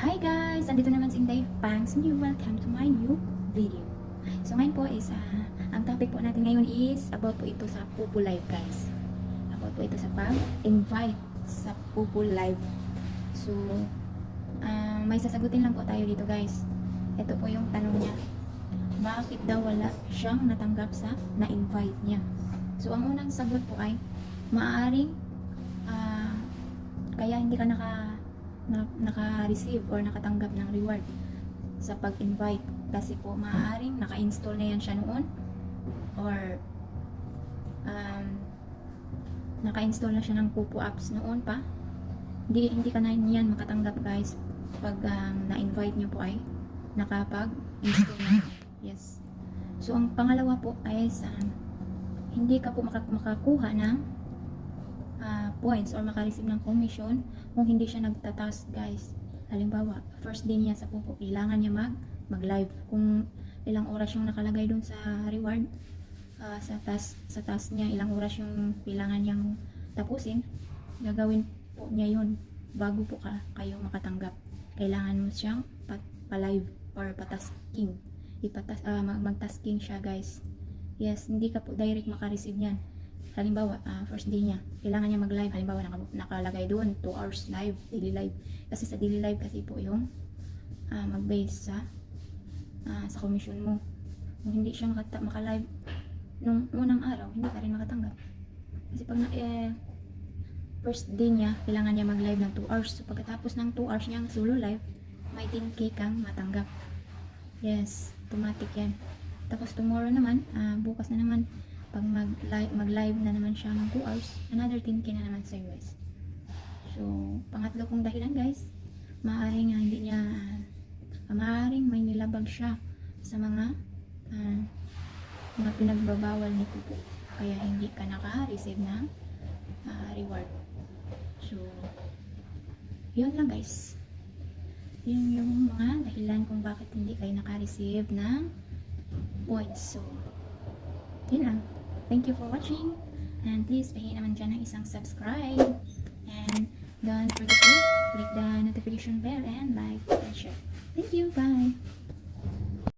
Hi guys! Andito naman si Inday Pangs and you welcome to my new video. So ngayon po is, ang topic po natin ngayon is about po ito sa Pupu Live guys. About po ito sa pag-invite sa Pupu Live. So, may sasagutin lang po tayo dito guys. Ito po yung tanong niya. Bakit daw wala siyang natanggap sa na-invite niya? So, ang unang sagot po ay maaaring kaya hindi ka naka-receive or nakatanggap ng reward sa pag-invite kasi po maaaring naka-install na yan siya noon or naka-install na siya ng Pupu apps noon pa. Hindi ka na yan makatanggap guys pag na-invite nyo po ay nakapag-install na. Yes. So ang pangalawa po ay hindi ka po makakuha ng points or makareceive ng commission kung hindi siya nagta-task guys. Halimbawa, first day niya sa Pupu, kailangan niya mag-live. Kung ilang oras yung nakalagay dun sa reward, sa task niya, ilang oras yung kailangan niyang tapusin, gagawin po niya yun bago po kayo makatanggap. Kailangan mo siyang pa-live or pa-tasking. Mag-tasking siya guys. Yes, hindi ka po direct makareceive niyan. Halimbawa, first day niya, kailangan niya mag-live. Halimbawa, nakalagay doon 2 hours live, daily live. Kasi sa daily live kasi po yung mag-base sa commission mo. Kung hindi siya maka-live nung unang araw, hindi ka rin makatanggap. Kasi pag first day niya, kailangan niya mag-live ng 2 hours. So pagkatapos ng 2 hours niyang solo live, may 10k kang matanggap. Yes, automatic yan. Tapos tomorrow naman, bukas na naman, pag mag-live na naman siya ng 2 hours, another 10k na naman sa'yo guys. So, pangatlo kong dahilan guys, maaaring may nilabag siya sa mga pinagbabawal ni Pupu. Kaya hindi ka naka-receive ng reward. So, yun lang guys. Yun yung mga dahilan kung bakit hindi kayo naka-receive ng points. So, yun lang. Thank you for watching, and please pahingi naman dyan ng isang subscribe, and don't forget to click the notification bell and like and share. Thank you, bye!